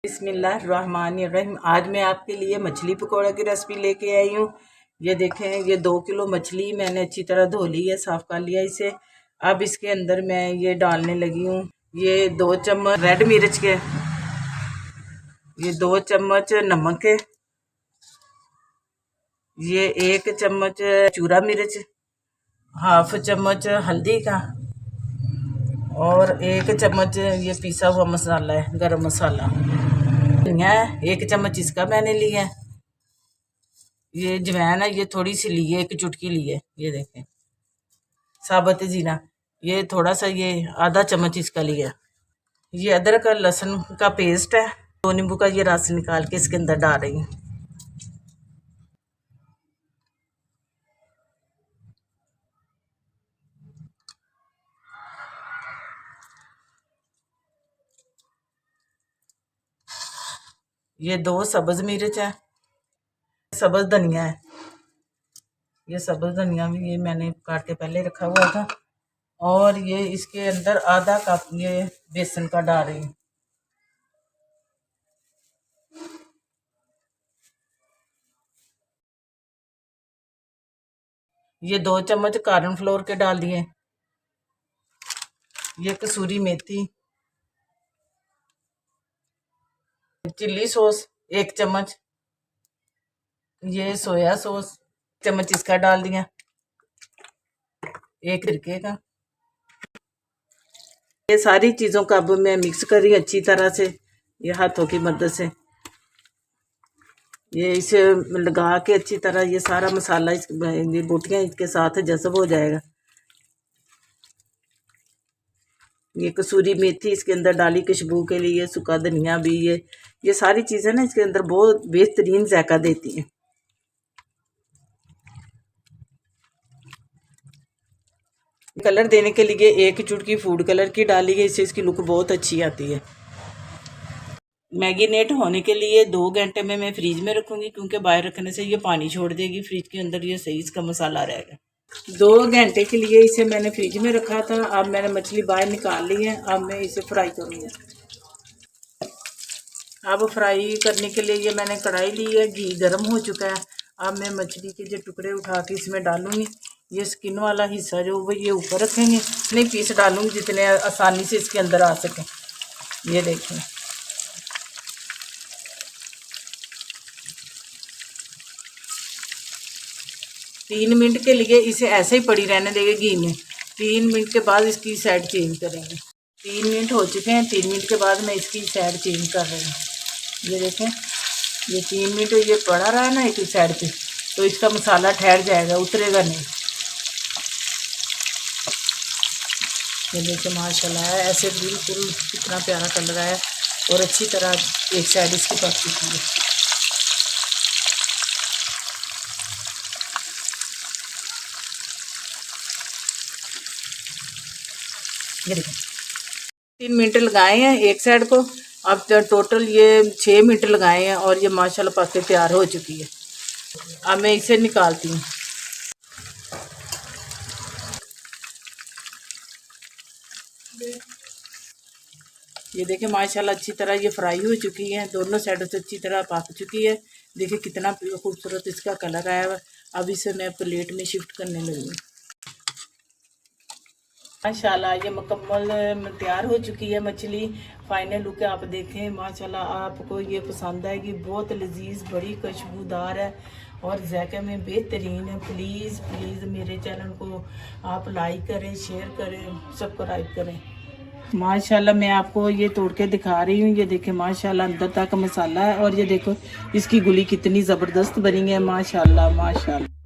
बिस्मिल्लाहिर्रहमानिर्रहीम। आज मैं आपके लिए मछली पकौड़ा की रेसिपी लेके आई हूँ। ये देखें, ये 2 किलो मछली मैंने अच्छी तरह धो ली है, साफ कर लिया इसे। अब इसके अंदर मैं ये डालने लगी हूँ, ये 2 चम्मच रेड मिर्च के, ये 2 चम्मच नमक के, ये 1 चम्मच चूरा मिर्च, हाफ चम्मच हल्दी का, और 1 चम्मच ये पिसा हुआ मसाला है, गरम मसाला धनिया है, 1 चम्मच इसका मैंने लिया है। ये जवैन है, ये थोड़ी सी ली है, 1 चुटकी ली है। ये देखें, साबुत जीरा ये थोड़ा सा, ये आधा चम्मच इसका लिया। ये अदरक और लहसुन का पेस्ट है, 2 नींबू का ये रस निकाल के इसके अंदर डाल रही हूँ। ये 2 सब्ज मिर्च है, सब्ज धनिया है, ये सब्ज धनिया भी ये मैंने काट के पहले रखा हुआ था। और ये इसके अंदर आधा कप ये बेसन का डाल रही हूँ। ये 2 चम्मच कॉर्न फ्लोर के डाल दिए। ये कसूरी मेथी, चिल्ली सॉस 1 चम्मच, ये सोया सॉस 1 चम्मच इसका डाल दिया, 1 सिरके का। ये सारी चीज़ों का अब मैं मिक्स कर रही अच्छी तरह से, ये हाथों की मदद से ये इसे लगा के अच्छी तरह ये सारा मसाला ये बोटियाँ इसके साथ जज़ब हो जाएगा। ये कसूरी मेथी इसके अंदर डाली खुशबू के लिए, सूखा धनिया भी, ये सारी चीज़ें ना इसके अंदर बहुत बेहतरीन जायका देती हैं। कलर देने के लिए 1 चुटकी फूड कलर की डाली है, इससे इसकी लुक बहुत अच्छी आती है। मैगिनेट होने के लिए 2 घंटे में मैं फ्रिज में रखूँगी, क्योंकि बाहर रखने से ये पानी छोड़ देगी, फ्रिज के अंदर ये सही इसका मसाला रहेगा। 2 घंटे के लिए इसे मैंने फ्रिज में रखा था। अब मैंने मछली बाहर निकाल ली है, अब मैं इसे फ्राई करूँगी। अब फ्राई करने के लिए ये मैंने कढ़ाई ली है, घी गर्म हो चुका है। अब मैं मछली के जो टुकड़े उठा के इसमें डालूँगी। ये स्किन वाला हिस्सा जो वो ये ऊपर रखेंगे, इतने पीस डालूँगी जितने आसानी से इसके अंदर आ सकें। ये देखें, तीन मिनट के लिए इसे ऐसे ही पड़ी रहने देंगे घी में। 3 मिनट के बाद इसकी साइड चेंज करेंगे। 3 मिनट हो चुके हैं, 3 मिनट के बाद मैं इसकी साइड चेंज कर रही हूँ। ये देखें, ये 3 मिनट ये पड़ा रहा है ना एक साइड पे, तो इसका मसाला ठहर जाएगा, उतरेगा नहीं। ये देखिए माशाल्लाह ऐसे बिल्कुल कितना प्यारा कलर आया, और अच्छी तरह एक साइड इसकी पक चुकी है। ये देखिए 3 मिनट लगाए हैं एक साइड को, अब टोटल ये 6 मिनट लगाए हैं, और ये माशाल्लाह पक के तैयार हो चुकी है। अब मैं इसे निकालती हूँ। ये देखिए माशाल्लाह अच्छी तरह ये फ्राई हो चुकी है, दोनों साइडों से अच्छी तरह पक चुकी है। देखिए कितना खूबसूरत इसका कलर आया हुआ। अब इसे मैं प्लेट में शिफ्ट करने लगी। माशाल्लाह ये मुकम्मल तैयार हो चुकी है मछली। फाइनल लुक आप देखें, माशाल्लाह आपको ये पसंद आएगी। बहुत लजीज, बड़ी खुशबूदार है और जायके में बेहतरीन है। प्लीज़ प्लीज़ मेरे चैनल को आप लाइक करें, शेयर करें, सब्सक्राइब करें। माशाल्लाह मैं आपको ये तोड़ के दिखा रही हूँ। ये देखें माशाल्लाह अंदर तक मसाला है, और ये देखो इसकी गुली कितनी ज़बरदस्त बनी है। माशाल्लाह माशाल्लाह।